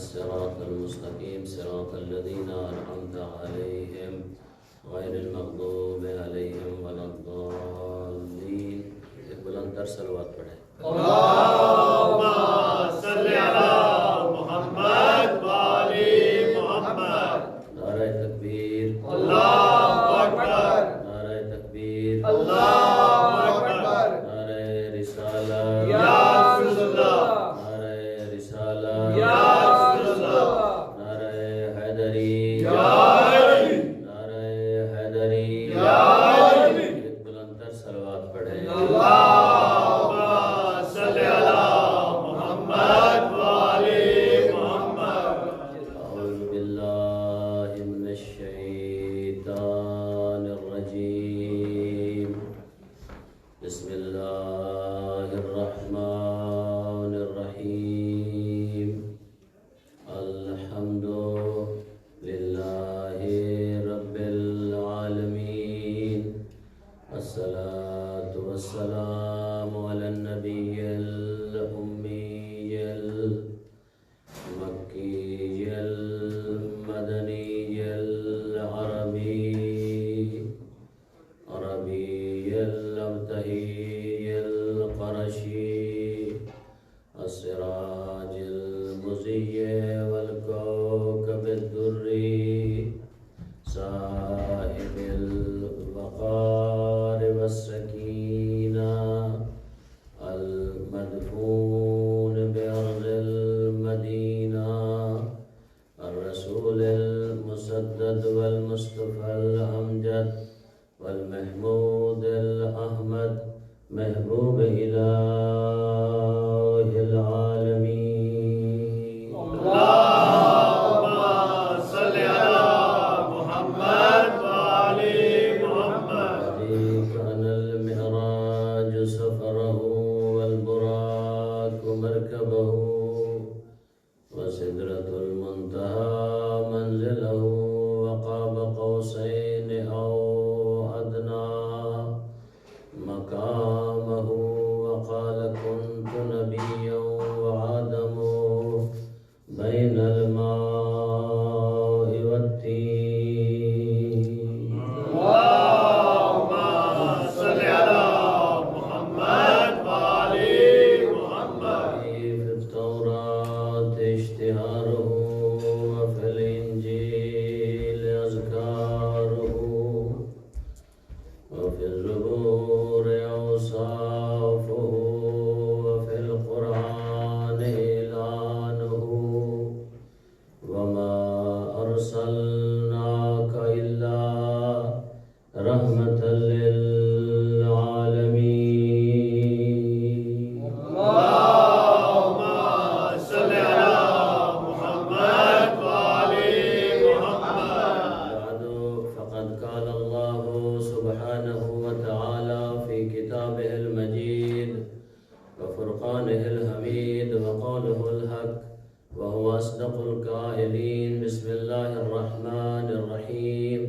الصراط المستقيم صراط الذين أنعمت عليهم غير المغضوب عليهم ولا الضالين. ایک بلند تر صلوات پڑھیں. اللهم صل على محمد وآل محمد. نعرہ تکبیر. اللہ اکبر. نعرہ تکبیر. اللہ اکبر. نعرہ رسالہ. یا رسول اللہ. نعرہ رسالہ. یا رسول اللہ. نعرہ حیدری. یا علی. نعرہ حیدری. یا علی. ایک بلند تر صلوات پڑھیں. اللهم صل على محمد وآل محمد. أعوذ بالله من الشيطان الرجيم. بسم الله الرحمن الرحيم. الحمد لله رب العالمين. الصلاة والسلام على النبي الأمي المكي المدني العربي الأبتهي القرشي السراج المضيء والكوكب الدري صاحب الوقار والسكينة المدفون بأرض المدينة الرسول المسدد والمصطفى الأمجد والمحمود الأحمد محبوب إله العالمين. اللهم صل على محمد وآل محمد. الذي كان المعراج سفره والبراق مركبه وسدرة المنتهى منزله وقاب قوسين أو أدنى مقامه وقال كنت نبيا وآدم بين الماء والتين. اللهم صل على محمد وآل محمد. في التوراة اشتهاره وفي الإنجيل أذكاره وفي الزبور أوصافه وفي القرآن إعلانه وما أرسلناك إلا رحمة للعالمين. اللهم صل على محمد وآل محمد. بعد فقد قال الله سبحانه وتعالى في كتابه المجيد وفرقانه الحميد وقوله الحق وهو أصدق القائلين. بسم الله الرحمن الرحيم.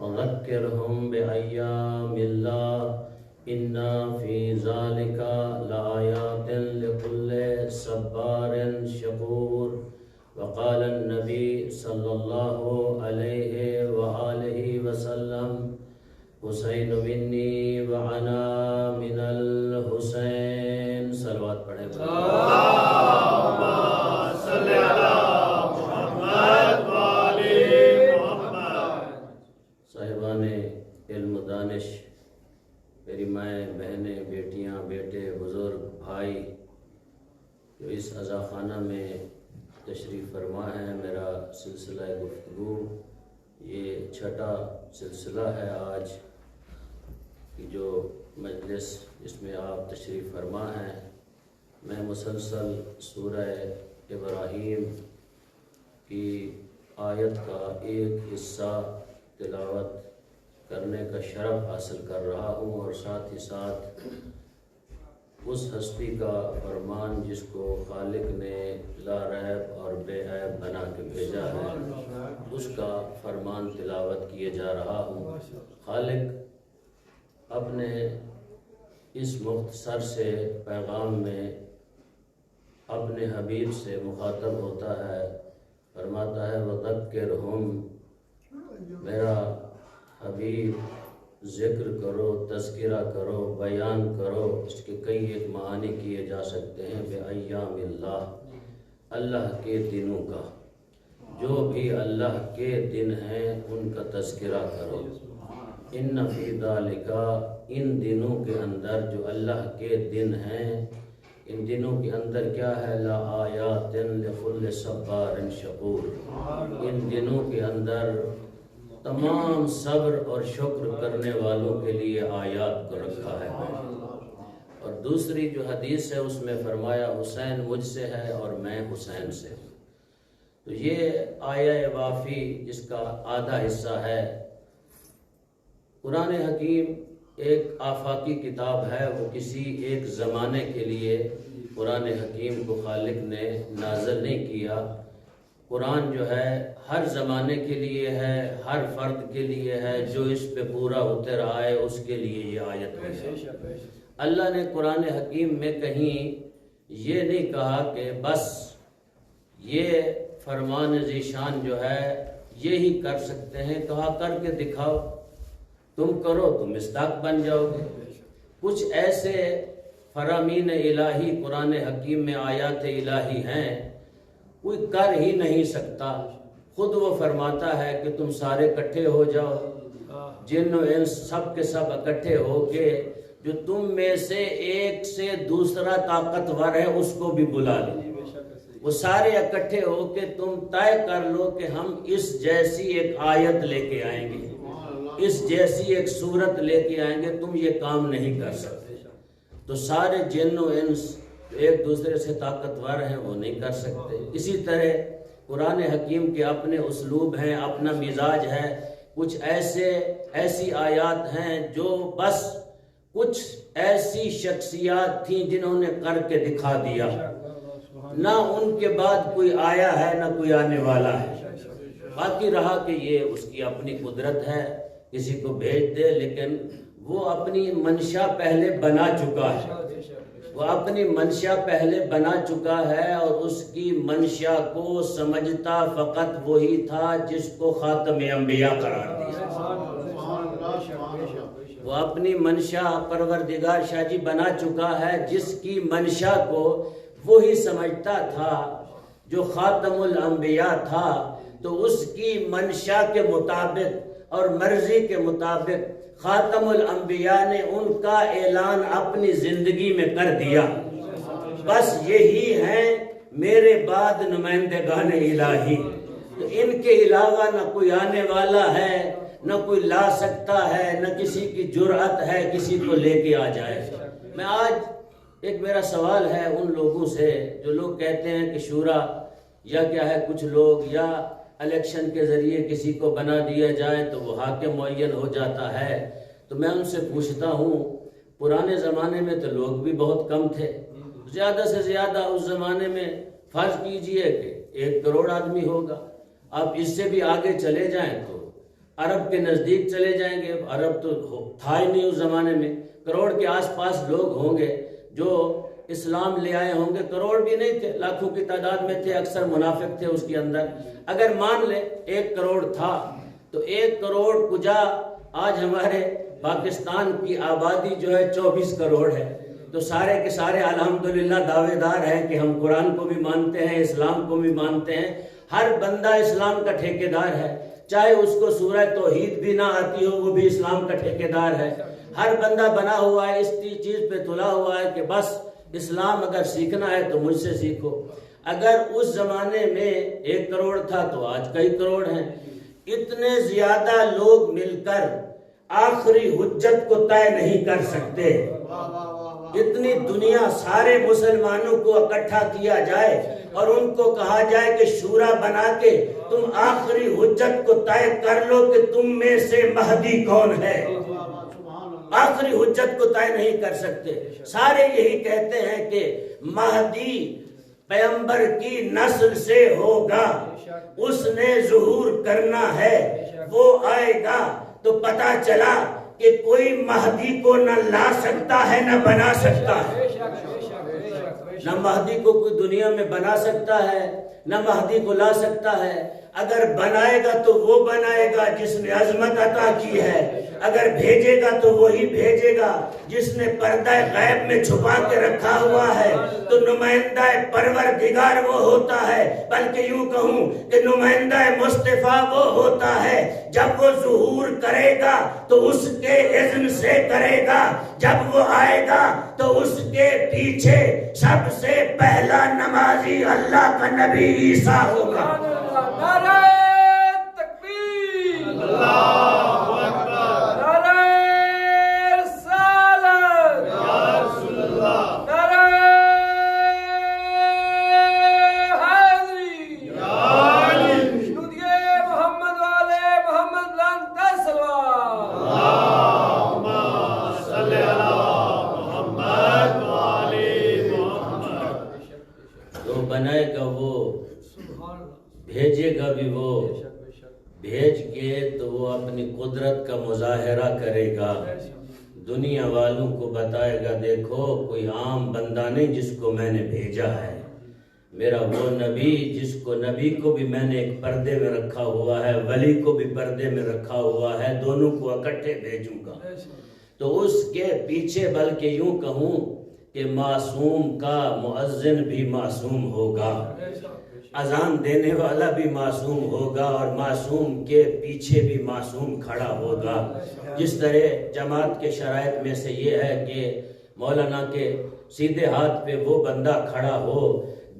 وذكرهم بأيام الله إن في ذلك لآيات لكل صبار شكور. وقال النبي صلى الله عليه وآله وسلم حسین منی وعنا من الحسین. صلوات پڑھیں. اللهم صل على محمد وآل محمد. صاحبان علم و دانش، میری مائیں بہنیں بیٹیاں بیٹے بزرگ بھائی جو اس عزا خانہ میں تشریف فرما ہے، میرا سلسلہ گفتگو یہ چھٹا سلسلہ ہے آج کی جو مجلس جس میں آپ تشریف فرما ہیں. میں مسلسل سورہ ابراہیم کی آیت کا ایک حصہ تلاوت کرنے کا شرف حاصل کر رہا ہوں اور ساتھ ہی ساتھ اس ہستی کا فرمان جس کو خالق نے لا ریب اور بے عیب بنا کے بھیجا ہے اس کا فرمان تلاوت کیے جا رہا ہوں. خالق اپنے اس مختصر سے پیغام میں اپنے حبیب سے مخاطب ہوتا ہے فرماتا ہے وذکرہم، میرا حبیب ذکر کرو، تذکرہ کرو، بیان کرو۔ اس کے کئی ایک معانی کیے جا سکتے ہیں، بِأَيَّامِ اللہ، اللہ کے دنوں کا، جو بھی اللہ کے دن ہیں ان کا تذکرہ کرو۔ ان فی ذالک، ان دنوں کے اندر جو اللہ کے دن ہیں، ان دنوں کے اندر کیا ہے؟ لآیات لکل صبار شکور، ان دنوں کے اندر تمام صبر اور شکر کرنے والوں کے لیے آیات کو رکھا ہے۔ اور دوسری جو حدیث ہے اس میں فرمایا حسین مجھ سے ہے اور میں حسین سے ہوں۔ تو یہ آیہ وافی جس کا آدھا حصہ ہے۔ قرآن حکیم ایک آفاقی کتاب ہے، وہ کسی ایک زمانے کے لیے قرآن حکیم کو خالق نے نازل نہیں کیا۔ قرآن جو ہے ہر زمانے کے لیے ہے، ہر فرد کے لیے ہے، جو اس پہ پورا اتر آئے اس کے لیے یہ آیت ہے۔ اللہ نے قرآن حکیم میں کہیں یہ نہیں کہا کہ بس یہ فرمان ذیشان جو ہے یہی کر سکتے ہیں، کہا کر کے دکھاؤ، تم کرو تو مصداق بن جاؤ گے۔ کچھ ایسے فرامین الہی قرآن حکیم میں آیات الہی ہیں کوئی کر ہی نہیں سکتا۔ خود وہ فرماتا ہے کہ تم سارے اکٹھے ہو جاؤ، جن و انس سب کے سب اکٹھے ہو کے جو تم میں سے ایک سے دوسرا طاقتور ہے اس کو بھی بلا لو، وہ سارے اکٹھے ہو کے تم طے کر لو کہ ہم اس جیسی ایک آیت لے کے آئیں گے، اس جیسی ایک صورت لے کے آئیں گے، تم یہ کام نہیں کر سکتے۔ تو سارے جن و انس جو ایک دوسرے سے طاقتور ہیں وہ نہیں کر سکتے۔ اسی طرح قرآن حکیم کے اپنے اسلوب ہیں، اپنا مزاج ہے۔ کچھ ایسی آیات ہیں جو بس کچھ ایسی شخصیات تھیں جنہوں نے کر کے دکھا دیا، نہ ان کے بعد کوئی آیا ہے نہ کوئی آنے والا ہے۔ باقی رہا کہ یہ اس کی اپنی قدرت ہے، کسی کو بھیج دے، لیکن وہ اپنی منشا پہلے بنا چکا ہے، وہ اپنی منشا پہلے بنا چکا ہے، اور اس کی منشا کو سمجھتا فقط وہی تھا جس کو خاتم انبیاء قرار دیا۔ وہ اپنی منشا پروردگار شاہ جی بنا چکا ہے، جس کی منشا کو وہی سمجھتا تھا جو خاتم الانبیاء تھا۔ تو اس کی منشا کے مطابق اور مرضی کے مطابق خاتم الانبیاء نے ان کا اعلان اپنی زندگی میں کر دیا، بس یہی ہیں میرے بعد نمائندگان الہی۔ تو ان کے علاوہ نہ کوئی آنے والا ہے، نہ کوئی لا سکتا ہے، نہ کسی کی جرأت ہے کسی کو لے کے آ جائے۔ میں آج ایک میرا سوال ہے ان لوگوں سے جو لوگ کہتے ہیں کہ شورا یا کیا ہے، کچھ لوگ یا الیکشن کے ذریعے کسی کو بنا دیا جائے تو وہ حاکم معین ہو جاتا ہے۔ تو میں ان سے پوچھتا ہوں، پرانے زمانے میں تو لوگ بھی بہت کم تھے، زیادہ سے زیادہ اس زمانے میں فرض کیجئے کہ 1 کروڑ آدمی ہوگا۔ آپ اس سے بھی آگے چلے جائیں تو عرب کے نزدیک چلے جائیں گے، عرب تو تھا ہی نہیں اس زمانے میں، کروڑ کے آس پاس لوگ ہوں گے جو اسلام لے آئے ہوں گے۔ کروڑ بھی نہیں تھے، لاکھوں کی تعداد میں تھے، اکثر منافق تھے اس کے اندر۔ اگر مان لیں 1 کروڑ تھا تو 1 کروڑ کجا آج ہمارے پاکستان کی آبادی جو ہے 24 کروڑ ہے۔ تو سارے کے سارے الحمدللہ دعوے دار ہیں کہ ہم قرآن کو بھی مانتے ہیں، اسلام کو بھی مانتے ہیں۔ ہر بندہ اسلام کا ٹھیکیدار ہے، چاہے اس کو سورہ توحید بھی نہ آتی ہو وہ بھی اسلام کا ٹھیکیدار ہے۔ ہر بندہ بنا ہوا ہے، اس چیز پہ تلا ہوا ہے کہ بس اسلام اگر سیکھنا ہے تو مجھ سے سیکھو۔ اگر اس زمانے میں 1 کروڑ تھا تو آج کئی کروڑ ہیں۔ اتنے زیادہ لوگ مل کر آخری حجت کو طے نہیں کر سکتے۔ اتنی دنیا سارے مسلمانوں کو اکٹھا کیا جائے اور ان کو کہا جائے کہ شورا بنا کے تم آخری حجت کو طے کر لو کہ تم میں سے مہدی کون ہے، آخری حجت کو طے نہیں کر سکتے۔ سارے یہی کہتے ہیں کہ مہدی پیغمبر کی نسل سے ہوگا، اس نے ظہور کرنا ہے، وہ آئے گا۔ تو پتا چلا کہ کوئی مہدی کو نہ لا سکتا ہے نہ بنا سکتا ہے۔ نہ مہدی کو کوئی دنیا میں بنا سکتا ہے، نہ مہدی کو لا سکتا ہے۔ اگر بنائے گا تو وہ بنائے گا جس نے عظمت عطا کی ہے، اگر بھیجے گا تو وہی بھیجے گا جس نے پردہ غیب میں چھپا کے رکھا ہوا ہے۔ تو نمائندہ پروردگار وہ ہوتا ہے، بلکہ یوں کہوں کہ نمائندہ مصطفیٰ وہ ہوتا ہے جب وہ ظہور کرے گا تو اس کے اذن سے کرے گا، جب وہ آئے گا تو اس کے پیچھے سب سے پہلا نمازی اللہ کا نبی عیسیٰ ہوگا۔ نعرہ تکبیر، اللہ اکبر، نعرہ رسالت، یا رسول اللہ، نعرہ حیدری، یا علی، شنودیے محمد والے محمد بلند صلوات، اللہم صلی علی محمد والے محمد۔ جو بنائے گا وہ، بھیجے گا بھی وہ، بھیج کے تو وہ اپنی قدرت کا مظاہرہ کرے گا، دنیا والوں کو بتائے گا دیکھو کوئی عام بندہ نہیں جس کو میں نے بھیجا ہے، میرا وہ نبی جس کو نبی کو بھی میں نے ایک پردے میں رکھا ہوا ہے، ولی کو بھی پردے میں رکھا ہوا ہے، دونوں کو اکٹھے بھیجوں گا۔ تو اس کے پیچھے بلکہ یوں کہوں کہ معصوم کا مؤذن بھی معصوم ہوگا، اذان دینے والا بھی معصوم ہوگا، اور معصوم کے پیچھے بھی معصوم کھڑا ہوگا۔ جس طرح جماعت کے شرائط میں سے یہ ہے کہ مولانا کے سیدھے ہاتھ پہ وہ بندہ کھڑا ہو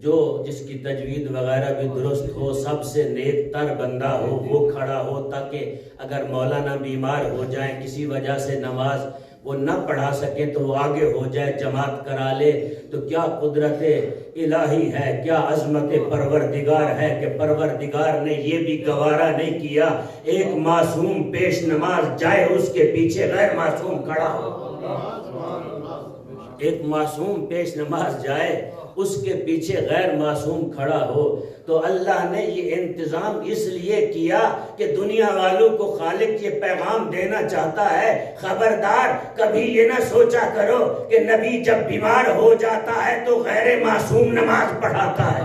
جو جس کی تجوید وغیرہ بھی درست ہو، سب سے نیک تر بندہ ہو، وہ کھڑا ہو، تاکہ اگر مولانا بیمار ہو جائیں کسی وجہ سے نماز وہ نہ پڑھا سکے تو وہ آگے ہو جائے، جماعت کرا لے۔ تو کیا قدرت الہی ہے، کیا عظمت پروردگار ہے کہ پروردگار نے یہ بھی گوارا نہیں کیا ایک معصوم پیش نماز جائے اس کے پیچھے غیر معصوم کھڑا ہو، ایک معصوم پیش نماز جائے اس کے پیچھے غیر معصوم کھڑا ہو۔ تو اللہ نے یہ انتظام اس لیے کیا کہ دنیا والوں کو خالق یہ پیغام دینا چاہتا ہے، خبردار کبھی یہ نہ سوچا کرو کہ نبی جب بیمار ہو جاتا ہے تو غیر معصوم نماز پڑھاتا ہے۔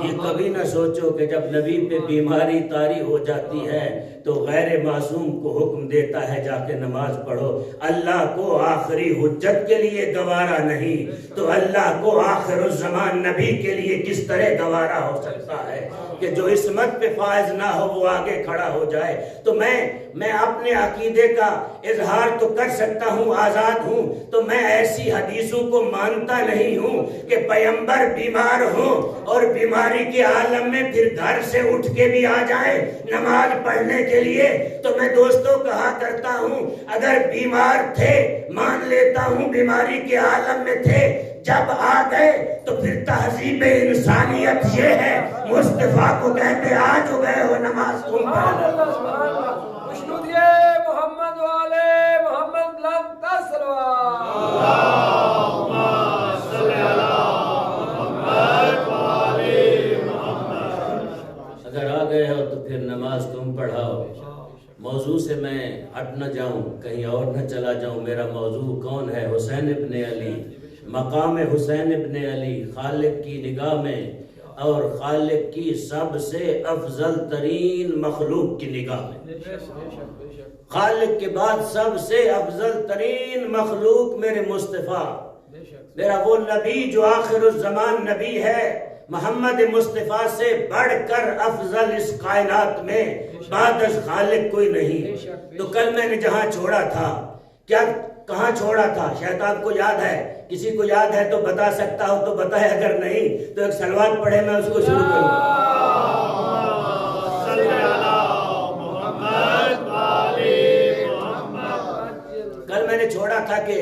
یہ کبھی نہ سوچو کہ جب نبی پہ بیماری طاری ہو جاتی ہے تو غیر معصوم کو حکم دیتا ہے جا کے نماز پڑھو۔ اللہ کو آخری حجت کے لیے گوارا نہیں تو اللہ کو آخر الزمان نبی کے لیے کس طرح گوارا ہو سکتا ہے کہ جو عصمت پہ فائز نہ ہو وہ آگے کھڑا ہو جائے۔ تو میں اپنے عقیدے کا اظہار تو کر سکتا ہوں، آزاد ہوں، تو میں ایسی حدیثوں کو مانتا نہیں ہوں کہ پیغمبر بیمار ہوں اور بیماری کے عالم میں پھر گھر سے اٹھ کے بھی آ جائیں نماز پڑھنے کے لیے۔ تو میں دوستوں کہا کرتا ہوں اگر بیمار تھے مان لیتا ہوں بیماری کے عالم میں تھے، جب آ گئے تو پھر تہذیب انسانیت یہ ہے مصطفیٰ کو کہتے آ جو گئے ہو نماز تم پڑھو۔ محمد والے محمد بلند صلوات، اللہم صلی علی محمد والے محمد۔ اگر آ گئے ہو تو پھر نماز تم پڑھاؤ۔ موضوع سے میں ہٹ نہ جاؤں، کہیں اور نہ چلا جاؤں۔ میرا موضوع کون ہے؟ حسین ابن علی، مقام حسین ابن علی خالق کی نگاہ میں اور خالق کی سب سے افضل ترین مخلوق کی نگاہ میں، خالق کے بعد سب سے افضل ترین مخلوق میرے مصطفیٰ، میرا وہ نبی جو آخر الزمان نبی ہے، محمد مصطفیٰ سے بڑھ کر افضل اس کائنات میں بعد از خالق کوئی نہیں۔ تو کل میں نے جہاں چھوڑا تھا، کیا کہاں چھوڑا تھا؟ شاید آپ کو یاد ہے، کسی کو یاد ہے تو بتا سکتا ہو تو بتائے، اگر نہیں تو ایک صلوات پڑھے میں اس کو شروع کروں۔ کل میں نے چھوڑا تھا کہ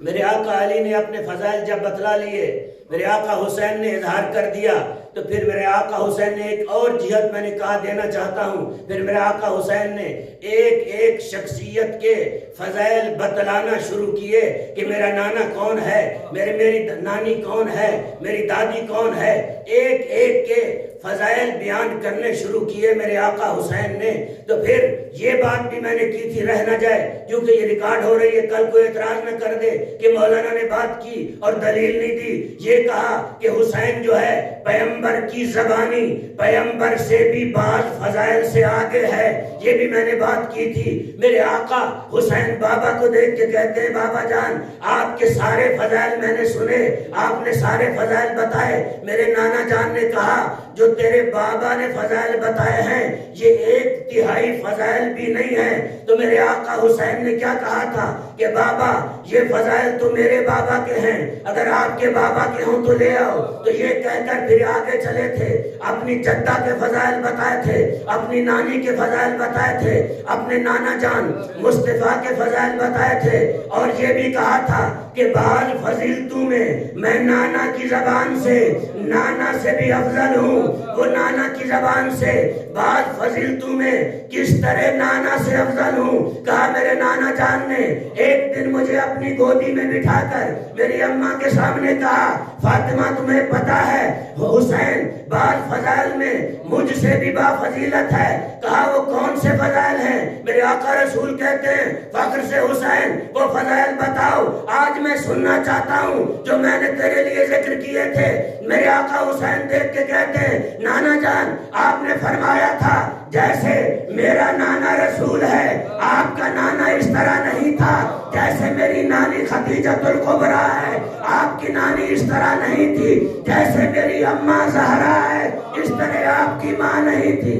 میرے آقا علی نے اپنے فضائل جب بتلا لیے، میرے آقا حسین نے اظہار کر دیا، تو پھر میرے آقا حسین نے ایک اور جہت میں نے کہا دینا چاہتا ہوں. پھر میرے آقا حسین نے ایک ایک شخصیت کے فضائل بتلانا شروع کیے کہ میرا نانا کون ہے, میری نانی کون ہے, میری دادی کون ہے. ایک ایک کے فضائل بیان کرنے شروع کیے میرے آقا حسین نے. تو پھر یہ بات بھی میں نے کی تھی, رہ نہ جائے کیونکہ یہ ریکارڈ ہو رہی ہے, کل کوئی اعتراض نہ کر دے کہ مولانا نے بات کی اور دلیل نہیں دی. یہ کہا کہ حسین جو ہے پیغمبر کی زبانی, پیغمبر سے بھی بعض فضائل سے آگے ہے. یہ بھی میں نے بات کی تھی. میرے آقا حسین بابا کو دیکھ کے کہتے ہیں بابا جان آپ کے سارے فضائل میں نے سنے, آپ نے سارے فضائل بتائے. میرے نانا جان نے کہا جو تیرے بابا نے فضائل بتائے ہیں یہ 1/3 فضائل بھی نہیں ہیں. تو میرے آقا حسین نے کیا کہا تھا کہ بابا یہ فضائل تو میرے بابا کے ہیں, اگر آپ کے بابا کے ہوں تو لے آؤ. تو یہ کہہ کر پھر آگے چلے تھے, اپنی جدہ کے فضائل بتائے تھے, اپنی نانی کے فضائل بتائے تھے, اپنے نانا جان مصطفیٰ کے فضائل بتائے تھے, اور یہ بھی کہا تھا کہ بعض فضیلتوں میں نانا کی زبان سے نانا سے بھی افضل ہوں. وہ نانا کی زبان سے بعض فضیلتوں میں کس طرح نانا سے افضل ہوں. کہا میرے نانا جان نے ایک دن مجھے اپنی گودی میں بٹھا کر میری اماں کے سامنے کہا فاطمہ تمہیں پتا ہے حسین بعض فضائل میں مجھ سے بھی با فضیلت ہے. کہا وہ کون سے فضائل ہیں؟ میرے آقا رسول کہتے ہیں فخر سے حسین وہ فضائل بتاؤ, آج میں سننا چاہتا ہوں جو میں نے تیرے لیے ذکر کیے تھے. میرے آقا حسین دیکھ کے کہتے ہیں نانا جان آپ نے فرمایا تھا جیسے میرا نانا رسول ہے آپ کا نانا اس طرح نہیں تھا, جیسے میری نانی خدیجۃ الکبریٰ ہے آپ کی نانی اس طرح نہیں تھی, جیسے میری اماں زہرا ہے اس طرح آپ کی ماں نہیں تھی.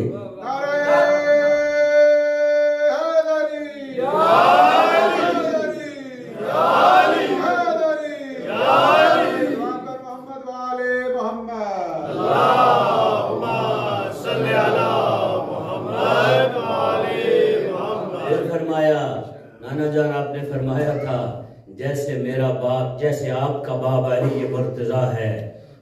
نانا جان آپ نے فرمایا تھا جیسے میرا باپ, جیسے آپ کا باپ علی مرتضیٰ ہے,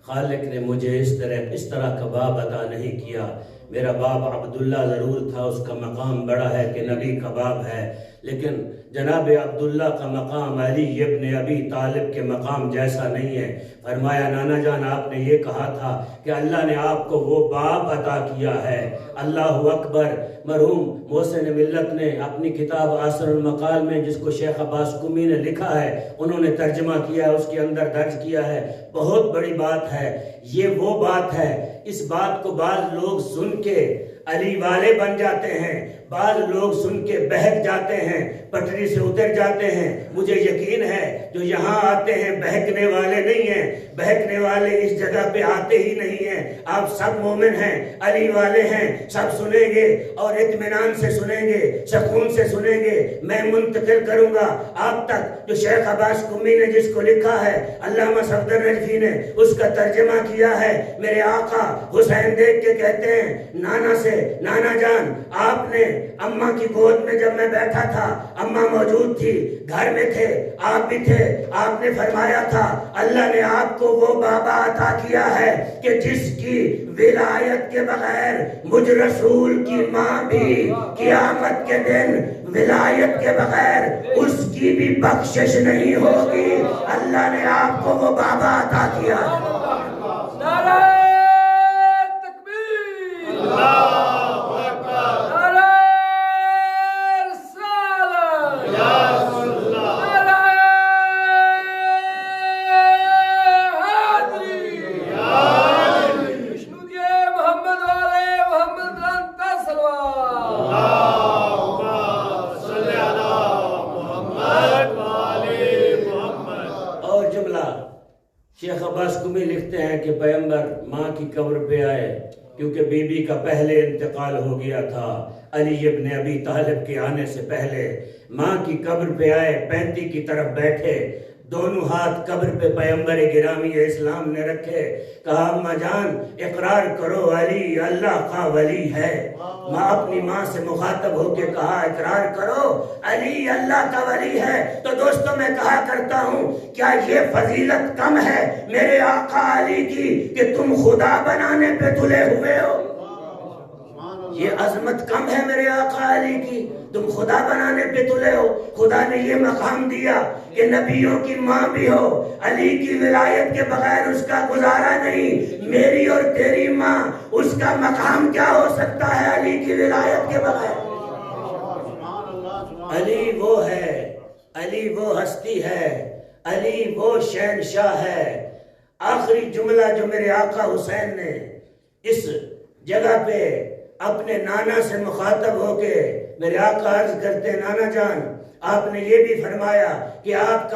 خالق نے مجھے اس طرح کا باپ عطا نہیں کیا. میرا باپ عبداللہ ضرور تھا, اس کا مقام بڑا ہے کہ نبی کا باپ ہے, لیکن جناب عبداللہ کا مقام علی ابن ابی طالب کے مقام جیسا نہیں ہے. فرمایا نانا جان آپ نے یہ کہا تھا کہ اللہ نے آپ کو وہ باپ عطا کیا ہے. اللہ اکبر. مرحوم محسن ملت نے اپنی کتاب آثر المقال میں, جس کو شیخ عباس قمی نے لکھا ہے, انہوں نے ترجمہ کیا ہے, اس کے اندر درج کیا ہے. بہت بڑی بات ہے یہ, وہ بات ہے. اس بات کو بعض لوگ سن کے علی والے بن جاتے ہیں, بعض لوگ سن کے بہک جاتے ہیں, پٹری سے اتر جاتے ہیں. مجھے یقین ہے جو یہاں آتے ہیں بہکنے والے نہیں ہیں, بہکنے والے اس جگہ پہ آتے ہی نہیں ہیں. آپ سب مومن ہیں, علی والے ہیں, سب سنیں گے اور اطمینان سے سنیں گے, سکون سے سنیں گے. میں منتقل کروں گا آپ تک جو شیخ عباس قمی نے جس کو لکھا ہے, علامہ صفدر نجفی نے اس کا ترجمہ کیا ہے. میرے آقا حسین دیکھ کے کہتے ہیں نانا سے نانا جان آپ نے اماں کی گود میں جب میں بیٹھا تھا اماں موجود تھی, گھر میں تھے, آپ بھی تھے, آپ نے فرمایا تھا اللہ نے آپ کو وہ بابا عطا کیا ہے کہ جس کی ولایت کے بغیر مجھ رسول کی ماں بھی قیامت کے دن ولایت کے بغیر اس کی بھی بخشش نہیں ہوگی. اللہ نے آپ کو وہ بابا عطا کیا ہے. نعرہ تکبیر, اللہ اکبر, نعرہ رسالت, یا رسول اللہ, نعرہ حیدری, یا علی, وشنو دیے محمد والے محمد بلند صلوات, اللہم صلی علی محمد والے محمد. اور جملہ شیخ عباس قمی لکھتے ہیں کہ پیغمبر ماں کی قبر پہ آئے کیونکہ بی بی کا پہلے انتقال ہو گیا تھا. علی ابن ابی طالب کے آنے سے پہلے ماں کی قبر پہ آئے, 35 کی طرف بیٹھے, دونوں ہاتھ قبر پہ پیغمبر گرامی اسلام نے رکھے، کہا اماں جان اقرار کرو علی اللہ کا ولی ہے۔ ماں اپنی ماں سے مخاطب ہو کے کہا اقرار کرو علی اللہ کا ولی ہے۔ تو دوستوں میں کہا کرتا ہوں کیا یہ فضیلت کم ہے میرے آقا علی کی کہ تم خدا بنانے پہ تلے ہوئے ہو؟ یہ عظمت کم ہے میرے آقا علی کی؟ تم خدا بنانے پہ تلے ہو۔ خدا نے یہ مقام دیا کہ نبیوں کی ماں بھی ہو، علی کی ولایت کے بغیر اس کا گزارا نہیں۔ میری اور تیری ماں، اس کا مقام کیا ہو سکتا ہے علی کی ولایت کے بغیر؟ علی وہ ہے، علی وہ ہستی ہے، علی وہ شہنشاہ ہے۔ آخری جملہ جو میرے آقا حسین نے اس جگہ پہ اپنے نانا سے مخاطب ہو کے میرے آقا عرض کرتے ہیں نانا جان آپ نے یہ بھی فرمایا کہ آپ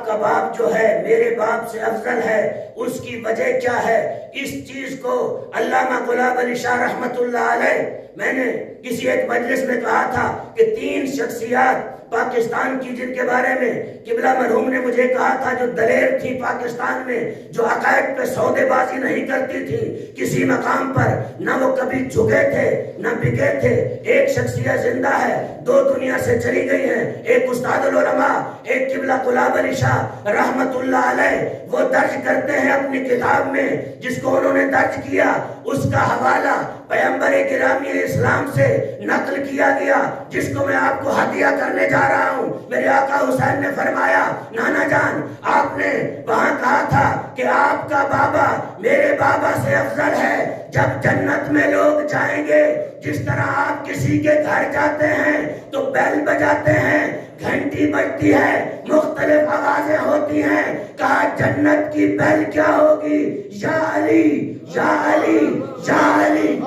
کا باپ جو ہے میرے باپ سے افضل ہے، اس کی وجہ کیا ہے؟ اس چیز کو علامہ غلام علی شاہ رحمت اللہ علیہ، میں نے کسی ایک مجلس میں کہا تھا کہ 3 شخصیات پاکستان کی جن کے بارے میں قبلہ مرحوم نے مجھے کہا تھا جو دلیر تھی پاکستان میں، جو عقائد پہ سودے بازی نہیں کرتی تھی کسی مقام پر، نہ وہ کبھی جھکے تھے نہ بکے تھے۔ ایک شخصیت زندہ ہے، 2 دنیا سے چلی گئی ہیں، ایک استاد العلماء، ایک قبلہ غلام علی شاہ رحمت اللہ علیہ۔ وہ درج کرتے ہیں اپنی کتاب میں جس کو انہوں نے درج کیا، اس کا حوالہ پیغمبر گرامی اسلام سے نقل کیا گیا، جس کو میں آپ کو ہدیہ کرنے جا رہا ہوں۔ میرے آقا حسین نے فرمایا نانا جان آپ نے وہاں کہا تھا کہ آپ کا بابا میرے بابا سے افضل ہے۔ جب جنت میں لوگ جائیں گے، جس طرح آپ کسی کے گھر جاتے ہیں تو بیل بجاتے ہیں، گھنٹی بجتی ہے، مختلف آوازیں ہوتی ہیں، کہا جنت کی بیل کیا ہوگی؟ یا علی یا علی یا علی۔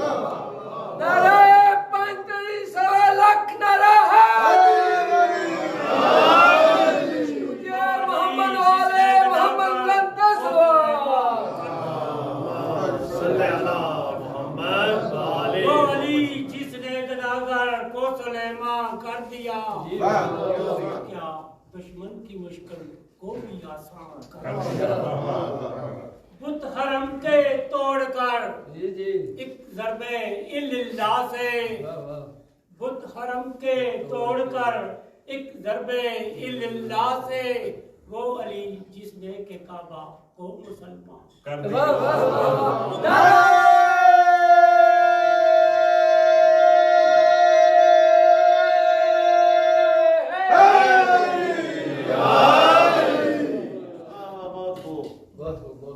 نعرہ پنجتری سوا لاکھ نعرہ ہے محمد والے محمد لنتا وہ علی جس نے گداگر کو سلیمان کر دیا، کیا دشمن کی مشکل کو بھی آسان کر دیا۔ بت حرم کے توڑ کر ایک ضرب اللہ سے، بت حرم کے توڑ کر ایک ضرب اللہ سے، وہ علی جس نے کہ کعبہ کو مسلمان کر دیا۔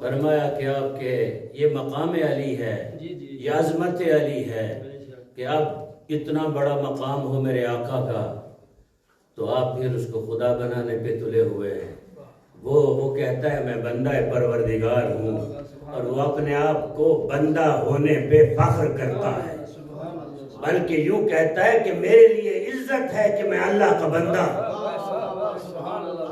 فرمایا کہ آپ کے یہ مقام علی ہے، یہ عظمت علی ہے کہ اب اتنا بڑا مقام ہو میرے آقا کا، تو آپ پھر اس کو خدا بنانے پہ تلے ہوئے ہیں۔ وہ کہتا ہے میں بندہ پروردگار ہوں، اور وہ اپنے آپ کو بندہ ہونے پہ فخر کرتا ہے، بلکہ یوں کہتا ہے کہ میرے لیے عزت ہے کہ میں اللہ کا بندہ ہوں،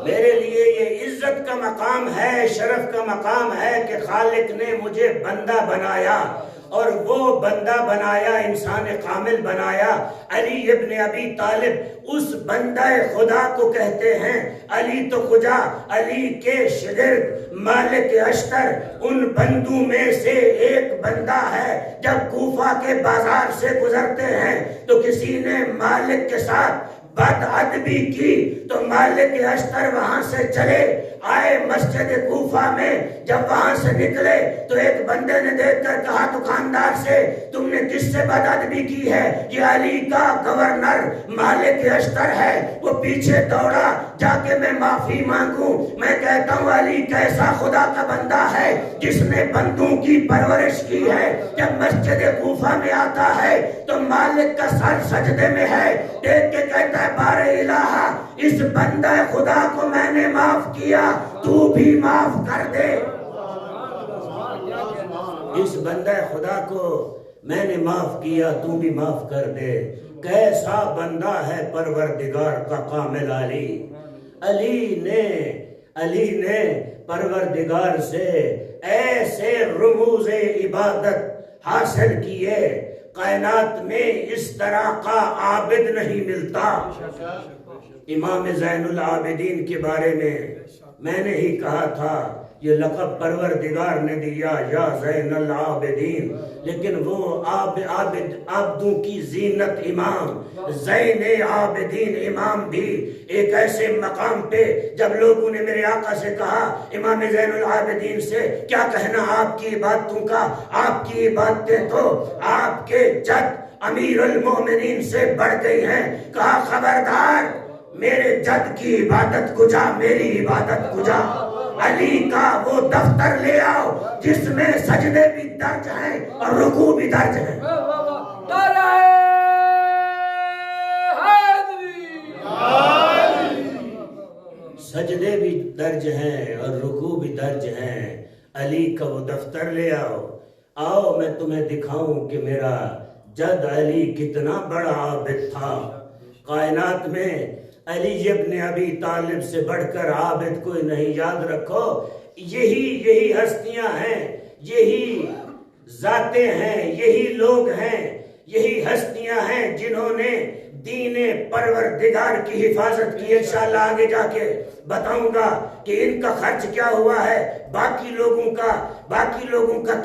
میرے لیے یہ عزت کا مقام ہے، شرف کا مقام ہے کہ خالق نے مجھے بندہ بنایا، اور وہ بندہ بنایا، انسان کامل بنایا۔ علی ابن ابی طالب اس بندہ خدا کو کہتے ہیں۔ علی تو خدا، علی کے شاگرد مالک اشتر ان بندوں میں سے ایک بندہ ہے۔ جب کوفہ کے بازار سے گزرتے ہیں تو کسی نے مالک کے ساتھ بد ادبی کی تو مالک اشتر وہاں سے چلے آئے مسجد کوفہ میں۔ جب وہاں سے نکلے تو ایک بندے نے دیکھ کر کہا دکاندار سے تم نے کس سے بد ادبی کی ہے؟ یہ علی کا گورنر مالک اشتر ہے۔ وہ پیچھے دوڑا جا کے میں معافی مانگوں، میں کہتا ہوں علی کیسا خدا کا بندہ ہے جس نے بندوں کی پرورش کی ہے۔ جب مسجد کوفہ میں آتا ہے تو مالک کا سر سجدے میں ہے، دیکھ کے کہتا ہے بار الہ اس بندہ خدا کو میں نے معاف کیا، تو بھی معاف کر دے۔ اس بندہ خدا کو میں نے معاف کیا، تو بھی معاف کر دے۔ کیسا بندہ ہے پروردگار کا کامل علی۔ علی نے پروردگار سے ایسے رموز عبادت حاصل کیے، کائنات میں اس طرح کا عابد نہیں ملتا۔ امام زین العابدین کے بارے میں نے ہی کہا تھا یہ لقب پروردگار نے دیا یا زین العابدین، لیکن وہ عابدوں کی زینت امام زین عابدین امام بھی ایک ایسے مقام پہ جب لوگوں نے میرے آقا سے کہا امام زین العابدین سے کیا کہنا آپ کی عبادتوں کا، آپ کی عبادتیں تو آپ کے جد امیر المومنین سے بڑھ گئی ہیں، کہا خبردار میرے جد کی عبادت کو جا، میری عبادت کو جا، علی کا وہ دفتر لے آؤ جس میں سجدے بھی درج ہیں اور رکوع بھی درج ہیں۔ سجدے بھی درج ہیں اور رکوع بھی درج ہیں، علی کا وہ دفتر لے آؤ، آؤ میں تمہیں دکھاؤں کہ میرا جد علی کتنا بڑا عابد تھا۔ کائنات میں علی ابن ابی طالب سے بڑھ کر عابد کوئی نہیں، یاد رکھو یہی ہستیاں ہیں، یہی ذاتیں ہیں، یہی لوگ ہیں، یہی ہستیاں ہیں جنہوں نے دین پروردگار کی حفاظت کی۔ انشاءاللہ آگے جا کے بتاؤں گا کہ ان کا خرچ کیا ہوا ہے، باقی لوگوں کا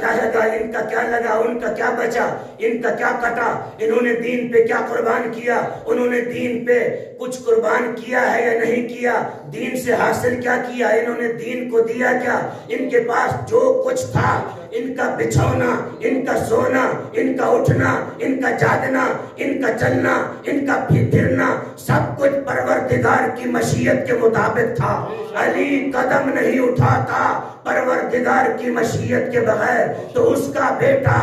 کیا لگا، ان کا کیا لگا، ان کا کیا بچا، ان کا کیا کٹا، انہوں نے دین پہ کیا قربان کیا، انہوں نے دین پہ کچھ قربان کیا ہے یا نہیں کیا، دین سے حاصل کیا کیا، انہوں نے دین کو دیا کیا، ان کے پاس جو کچھ تھا، ان کا بچھونا، ان کا سونا، ان کا اٹھنا، ان کا جاگنا، ان کا چلنا، ان کا پھرنا، سب کچھ پروردگار کی مشیت کے مطابق تھا۔ علی قدم نہیں اٹھاتا پروردگار کی مشیت کے بغیر، تو اس کا بیٹا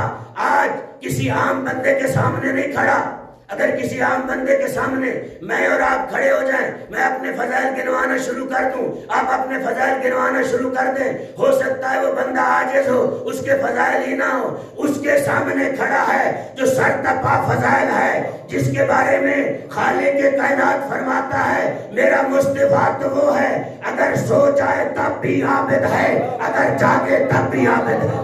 آج کسی عام بندے کے سامنے نہیں کھڑا۔ اگر کسی عام بندے کے سامنے میں اور آپ کھڑے ہو جائیں، میں اپنے فضائل گنوانا شروع کر دوں، آپ اپنے فضائل گنوانا شروع کر دیں، ہو سکتا ہے وہ بندہ عاجز ہو، اس کے فضائل ہی نہ ہو، اس کے سامنے کھڑا ہے جو سرتپا فضائل ہے، جس کے بارے میں خالق کائنات فرماتا ہے میرا مصطفیٰ تو وہ ہے اگر سو جائے تب بھی عابد ہے، اگر جاگے تب بھی عابد ہے۔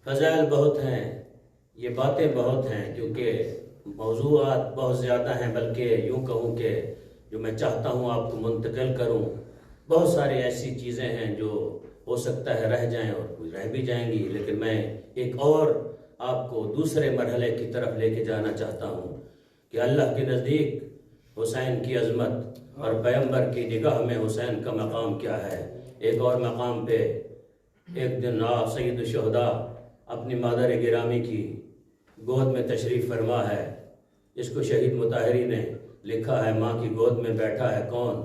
فضائل بہت ہیں، یہ باتیں بہت ہیں، کیونکہ موضوعات بہت زیادہ ہیں، بلکہ یوں کہوں کہ جو میں چاہتا ہوں آپ کو منتقل کروں، بہت ساری ایسی چیزیں ہیں جو ہو سکتا ہے رہ جائیں اور کوئی رہ بھی جائیں گی، لیکن میں ایک اور آپ کو دوسرے مرحلے کی طرف لے کے جانا چاہتا ہوں کہ اللہ کے نزدیک حسین کی عظمت اور پیغمبر کی نگاہ میں حسین کا مقام کیا ہے۔ ایک اور مقام پہ ایک دن آپ سید الشہداء اپنی مادر گرامی کی گود میں تشریف فرما ہے، اس کو شہید مطہری نے لکھا ہے، ماں کی گود میں بیٹھا ہے کون؟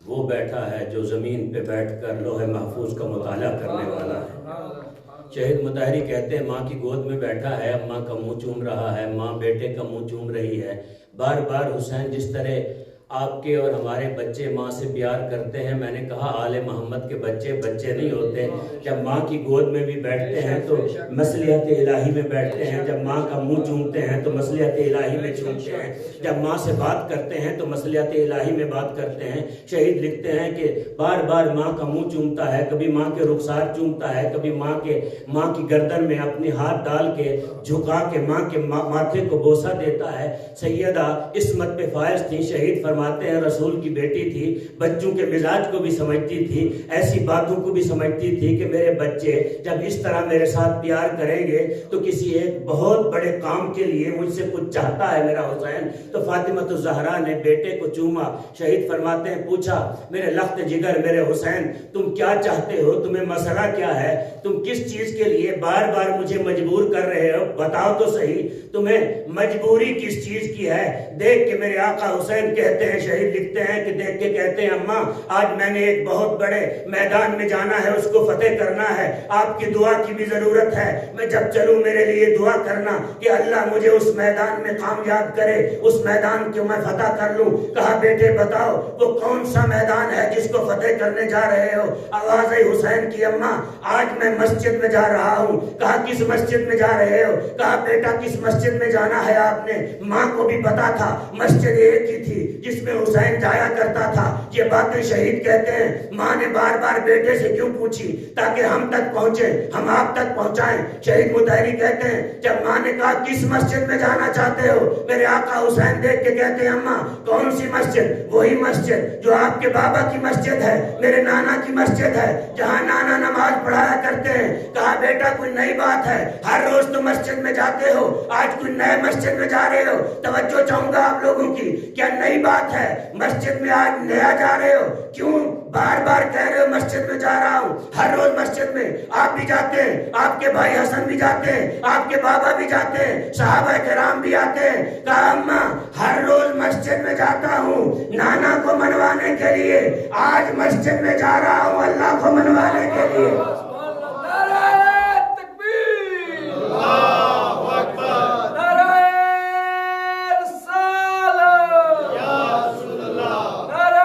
وہ بیٹھا ہے جو زمین پہ بیٹھ کر لوح محفوظ کا مطالعہ کرنے والا ہے۔ شہید مطہری کہتے ہیں ماں کی گود میں بیٹھا ہے، ماں کا منہ چوم رہا ہے، ماں بیٹے کا منہ چوم رہی ہے۔ بار بار حسین جس طرح آپ کے اور ہمارے بچے ماں سے پیار کرتے ہیں، میں نے کہا آل محمد کے بچے بچے نہیں ہوتے، جب ماں کی گود میں بھی بیٹھتے ہیں تو مصلحت الہی میں بیٹھتے ہیں، جب ماں کا منہ چومتے ہیں تو مصلحت الہی میں چومتے ہیں، جب ماں سے بات کرتے ہیں تو مصلحت الہی میں بات کرتے ہیں۔ شہید لکھتے ہیں کہ بار بار ماں کا منہ چومتا ہے، کبھی ماں کے رخسار چومتا ہے، کبھی ماں کی گردن میں اپنی ہاتھ ڈال کے جھکا کے ماں کے ماتھے کو بوسہ دیتا ہے۔ سیدہ عصمت پہ فائز تھی، شہید فرماتے ہیں رسول کی بیٹی تھی، بچوں کے مزاج کو بھی سمجھتی تھی، ایسی باتوں کو بھی سمجھتی تھی کہ میرے بچے جب اس طرح میرے ساتھ پیار کریں گے تو کسی ایک بہت بڑے کام کے لیے مجھ سے کچھ چاہتا ہے میرا حسین۔ تو فاطمہ الزہرا نے بیٹے کو چوما، شہید فرماتے ہیں پوچھا میرے لخت جگر میرے حسین تم کیا چاہتے ہو، تمہیں مسئلہ کیا ہے، تم کس چیز کے لیے بار بار مجھے مجبور کر رہے ہو، بتاؤ تو صحیح تمہیں مجبوری کس چیز کی ہے۔ دیکھ کہ میرے آقا حسین کہتے کہتے ہیں، شہید لکھتے ہیں کہ دیکھ کے کہتے ہیں اماں آج میں نے ایک بہت بڑے میدان میں جانا ہے، اس کو فتح کرنا ہے، آپ کی دعا کی بھی ضرورت ہے، میں جب چلوں میرے لیے دعا کرنا کہ اللہ مجھے اس میدان میں کامیاب کرے، اس میدان کو میں فتح کر لوں۔ کہا بیٹے بتاؤ وہ کون سا میدان ہے جس کو فتح کرنے جا رہے ہو؟ آواز آئی حسین کی اماں آج میں مسجد میں جا رہا ہوں۔ کہا کس مسجد میں جا رہے ہو؟ کہا بیٹا کس مسجد میں جانا ہے آپ نے؟ ماں کو بھی پتا تھا مسجد ایک ہی تھی جس میں حسین جایا کرتا تھا۔ یہ باتیں شہید کہتے ہیں ماں نے بار بار بیٹے سے کیوں پوچھی؟ تاکہ ہم تک پہنچے، ہم آپ تک پہنچائیں۔ شہید مطہری کہتے ہیں جب ماں نے کہا کس مسجد میں جانا چاہتے ہو، میرے آقا حسین دیکھ کے کہتے ہیں اماں کون سی مسجد؟ وہی مسجد جو آپ کے بابا کی مسجد ہے، میرے نانا کی مسجد ہے، جہاں نانا نماز پڑھایا کرتے ہیں۔ کہا بیٹا کوئی نئی بات ہے؟ ہر روز تو مسجد میں جاتے ہو، آج کوئی نئے مسجد میں جا رہے ہو؟ توجہ چاہوں گا آپ لوگوں کی، کیا نئی بات ہے؟ مسجد میں آج نیا جا رہے ہو؟ کیوں بار بار کہہ رہے ہو مسجد میں جا رہا ہوں؟ ہر روز مسجد میں آپ بھی جاتے ہیں، آپ کے بھائی حسن بھی جاتے ہیں، آپ کے بابا بھی جاتے ہیں، صحابہ کرام بھی آتے ہیں۔ کہا اماں ہر روز مسجد میں جاتا ہوں نانا کو منوانے کے لیے، آج مسجد میں جا رہا ہوں اللہ کو منوانے کے لیے۔ نعرہ تکبیر، اللہ اکبر، نعرہ رسالت، یا رسول اللہ، نعرہ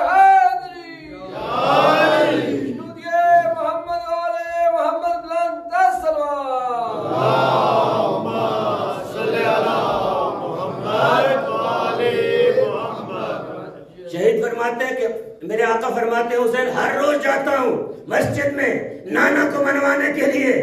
حیدری، شنودیے محمد والے محمد بلند السلام، اللہم صلی علی محمد والے محمد۔ شہید فرماتے ہیں کہ میرے آقا فرماتے ہیں حسین ہر روز جاتا ہوں مسجد میں نانا کو منوانے کے لیے،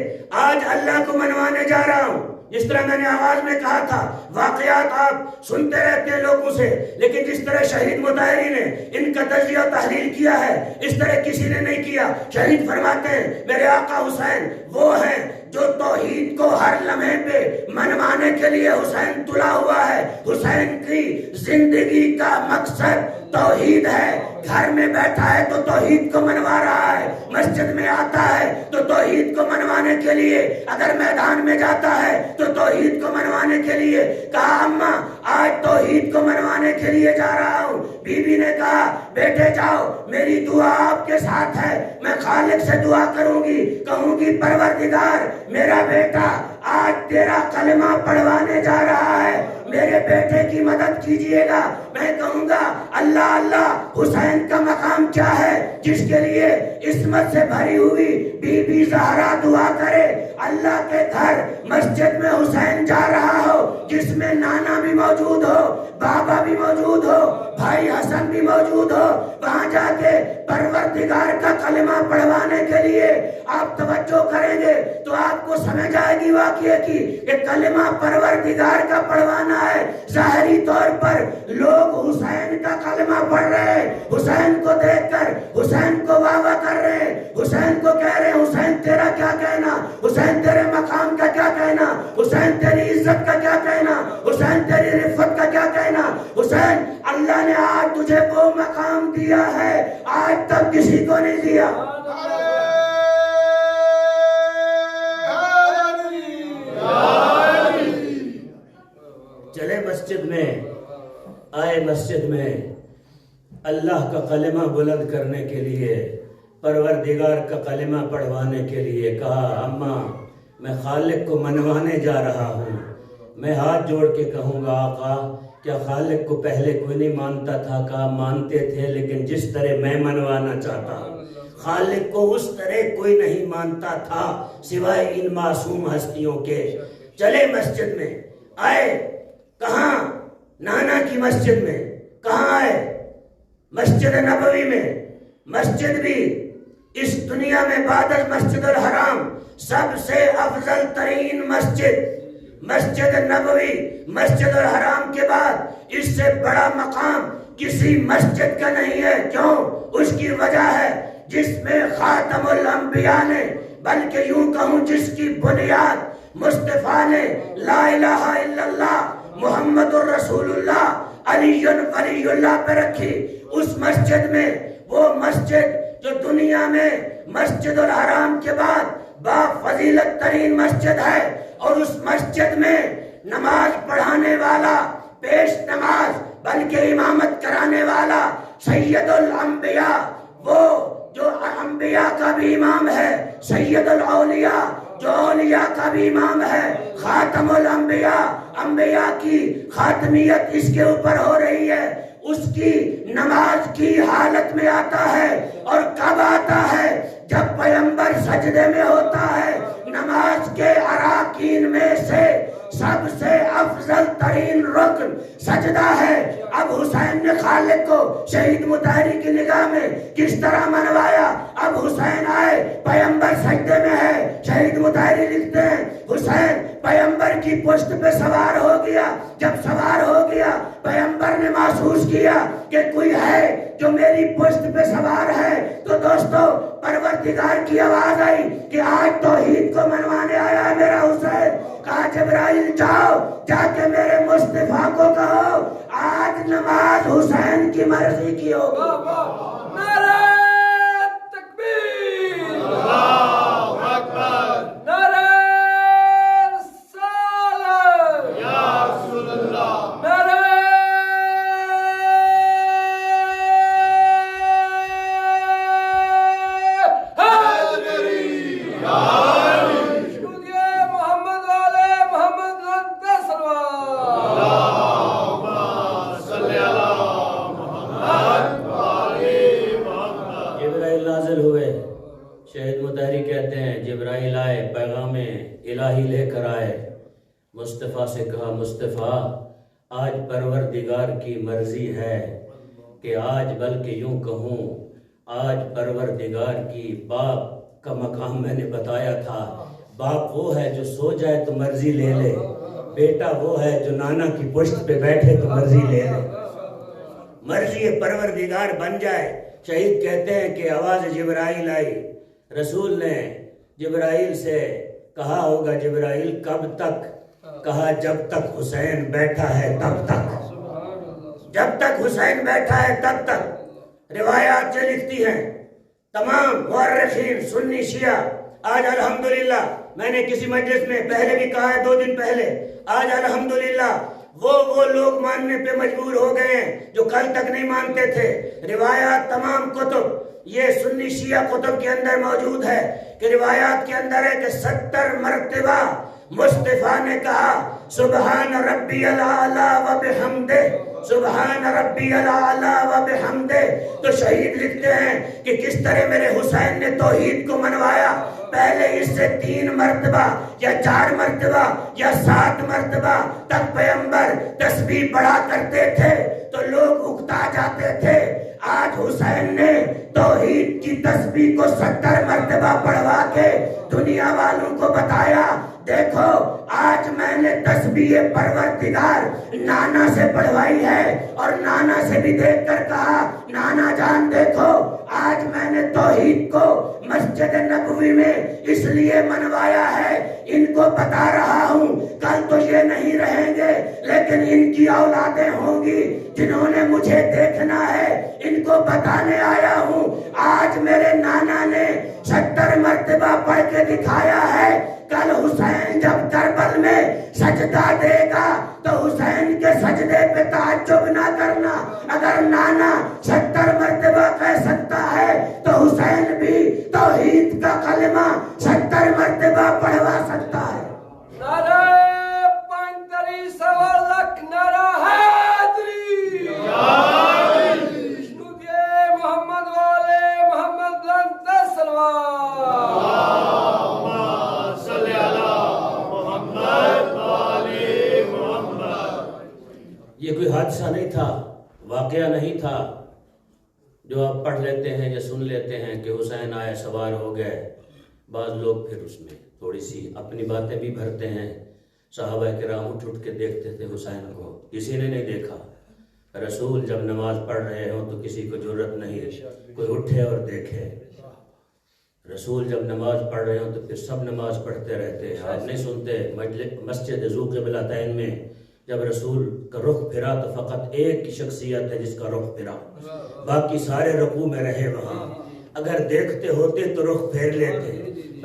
آج اللہ کو منوانے جا رہا ہوں۔ جس طرح میں نے آواز میں کہا تھا واقعات آپ سنتے رہتے ہیں لوگوں سے، لیکن جس طرح شہید مطہری نے ان کا تجزیہ و تحلیل کیا ہے اس طرح کسی نے نہیں کیا۔ شہید فرماتے ہیں میرے آقا حسین وہ ہیں جو توحید کو ہر لمحے پہ منوانے کے لیے حسین تلا ہوا ہے۔ حسین کی زندگی کا مقصد توحید ہے، گھر میں بیٹھا ہے تو توحید کو منوا رہا ہے، مسجد میں آتا ہے تو توحید کو منوانے کے لیے، اگر میدان میں جاتا ہے تو توحید کو منوانے کے لیے۔ کہا اماں آج توحید کو منوانے کے لیے جا رہا ہوں۔ بی بی نے کہا بیٹے جاؤ میری دعا آپ کے ساتھ ہے، میں خالق سے دعا کروں گی، کہوں گی پروردگار میرا بیٹا آج تیرا کلمہ پڑھوانے جا رہا ہے، میرے بیٹے کی مدد کیجئے گا۔ میں کہوں گا اللہ اللہ حسین کا مقام کیا ہے جس کے لیے عصمت سے بھری ہوئی بی بی زہرا دعا کرے اللہ کے گھر مسجد میں حسین جا رہا ہو جس میں نانا بھی موجود ہو، بابا بھی موجود ہو، بھائی حسن بھی موجود ہو، وہاں جا کے پروردگار کا کلمہ پڑھوانے کے لیے آپ توجہ کریں گے تو آپ کو سمجھ آئے گی واقعے کی کہ کلمہ پروردگار کا پڑھوانا ہے۔ ظاہری طور پر لوگ حسین کا کلمہ پڑھ رہے ہیں، حسین کو دیکھ کر حسین کو واہ واہ کر رہے ہیں، حسین کو کہہ رہے ہیں حسین تیرا کیا کہنا، حسین تیرے مقام کا کیا کہنا، حسین تیری عزت کا کیا کہنا، حسین تیری رفت کا کیا کہنا۔ حسین اللہ نے آج تجھے وہ مقام دیا ہے آج تک کسی کو نہیں دیا۔ چلے مسجد میں، آئے مسجد میں اللہ کا کلمہ بلند کرنے کے لیے، پروردگار کا کلمہ پڑھوانے کے لیے۔ کہا اماں میں خالق کو منوانے جا رہا ہوں۔ میں ہاتھ جوڑ کے کہوں گا آقا کیا خالق کو پہلے کوئی نہیں مانتا تھا؟ کہا مانتے تھے لیکن جس طرح میں منوانا چاہتا ہوں خالق کو اس طرح کوئی نہیں مانتا تھا سوائے ان معصوم ہستیوں کے۔ چلے مسجد میں آئے، کہاں؟ نانا کی مسجد میں۔ کہاں آئے؟ مسجد نبوی میں۔ مسجد بھی اس دنیا میں بعد از مسجد الحرام سب سے افضل ترین مسجد مسجد نبوی، مسجد الحرام کے بعد اس سے بڑا مقام کسی مسجد کا نہیں ہے۔ کیوں؟ اس کی وجہ ہے جس میں خاتم الانبیاء نے، بلکہ یوں کہوں جس کی بنیاد مصطفیٰ نے لا الہ الا اللہ محمد الرسول اللہ علی ولی اللہ پہ رکھی۔ اس مسجد میں، وہ مسجد جو دنیا میں مسجد الحرام کے بعد با فضیلت ترین مسجد ہے، اور اس مسجد میں نماز پڑھانے والا، پیش نماز بلکہ امامت کرانے والا سید الانبیاء، وہ جو انبیاء کا بھی امام ہے، سید الاولیاء جو اولیاء کا بھی امام ہے، خاتم الانبیاء، انبیاء کی خاتمیت اس کے اوپر ہو رہی ہے، اس کی نماز کی حالت میں آتا ہے، اور کب آتا ہے؟ جب پیغمبر سجدے میں ہوتا ہے۔ نماز کے اراکین میں سے سب سے افضل ترین رکن سجدہ ہے۔ اب حسین نے خالق کو شہید مطہری کی نگاہ میں کس طرح منوایا؟ اب حسین آئے، پیغمبر سجدے میں ہے، شہید مطہری لکھتے ہیں حسین پیغمبر کی پشت پہ سوار ہو گیا۔ جب سوار ہو گیا، پیغمبر نے محسوس کیا کہ کوئی ہے جو میری پشت پہ سوار ہے، تو دوستو پروردگار کی آواز آئی کہ آج توحید کو منوانے آیا ہے میرا حسین۔ کہا جبرائیل جاؤ، جا کے میرے مصطفیٰ کو کہو آج نماز حسین کی مرضی کی ہوگی۔ نعرہ تکبیر، اللہ اکبر، نعرہ رسالت، یا رسول اللہ، نعرہ جبرائیل آئے، پیغام الہی لے کر آئے، مصطفیٰ سے کہا مصطفیٰ آج پروردگار کی مرضی ہے کہ آج، بلکہ یوں کہوں آج پروردگار کی باپ کا مقام میں نے بتایا تھا۔ باپ وہ ہے جو سو جائے تو مرضی لے لے، بیٹا وہ ہے جو نانا کی پشت پہ بیٹھے تو مرضی لے لے۔ مرضی پروردگار بن جائے۔ شہید کہتے ہیں کہ آواز جبرائیل آئی، رسول نے جبرائیل سے کہا ہوگا جبرائیل کب تک؟ کہا جب تک حسین بیٹھا ہے تب تک، جب تک حسین بیٹھا ہے تب تک۔ روایات جو لکھتی ہیں تمام مورخین سنی شیعہ، آج الحمدللہ میں نے کسی مجلس میں پہلے بھی کہا ہے 2 دن پہلے، آج الحمدللہ وہ لوگ ماننے پہ مجبور ہو گئے ہیں جو کل تک نہیں مانتے تھے۔ روایات تمام کتب، یہ سنی شیعہ کتب کے اندر موجود ہے کہ روایات کے اندر ہے کہ 70 مرتبہ مصطفیٰ نے کہا سبحان ربی العالی و بحمدہ، سبحان ربی العالی و بحمدہ۔ تو شہید لکھتے ہیں کہ کس طرح میرے حسین نے توحید کو منوایا۔ پہلے اس سے 3 مرتبہ یا 4 مرتبہ یا 7 مرتبہ تک پیغمبر تسبیح پڑھا کرتے تھے تو لوگ اکتا جاتے تھے۔ آج حسین نے توحید کی تسبیح کو 70 مرتبہ پڑھوا کے دنیا والوں کو بتایا دیکھو آج میں نے تسبیح پروردگار نانا سے پڑھوائی ہے، اور نانا سے بھی دیکھ کر کہا نانا جان دیکھو آج میں نے توحید کو مسجد نبوی میں اس لیے منوایا ہے، ان کو بتا رہا ہوں کل تو یہ نہیں رہیں گے لیکن ان کی اولادیں ہوں گی جنہوں نے مجھے دیکھنا ہے، ان کو بتانے آیا ہوں آج میرے نانا نے 70 مرتبہ پڑھ کے دکھایا ہے۔ کل حسین جب کربل میں سجدہ دے گا تو حسین کے سجدے پہ تعجب نہ کرنا، اگر نانا 70 مرتبہ کہہ سکتا ہے تو حسین بھی توحید کا کلمہ 70 مرتبہ پڑھوا سکتا ہے۔ نعرہ 35 لاکھ نعرہ حیدری، جنود محمد والے محمد لنتے سلوار، یہ کوئی حادثہ نہیں تھا، واقعہ نہیں تھا جو آپ پڑھ لیتے ہیں یا سن لیتے ہیں کہ حسین آئے سوار ہو گئے۔ بعض لوگ پھر اس میں تھوڑی سی اپنی باتیں بھی بھرتے ہیں۔ صحابہ کرام اٹھ کے دیکھتے تھے حسین کو، کسی نے نہیں دیکھا۔ رسول جب نماز پڑھ رہے ہوں تو کسی کو ضرورت نہیں کوئی اٹھے اور دیکھے۔ رسول جب نماز پڑھ رہے ہوں تو پھر سب نماز پڑھتے رہتے ہیں۔ آپ نہیں سنتے مسجد ذو قبلتین میں جب رسول کا رخ پھرا تو فقط ایک کی شخصیت ہے جس کا رخ پھرا، باقی سارے رکوع میں رہے وہاں۔ اگر دیکھتے ہوتے تو رخ پھیر لیتے،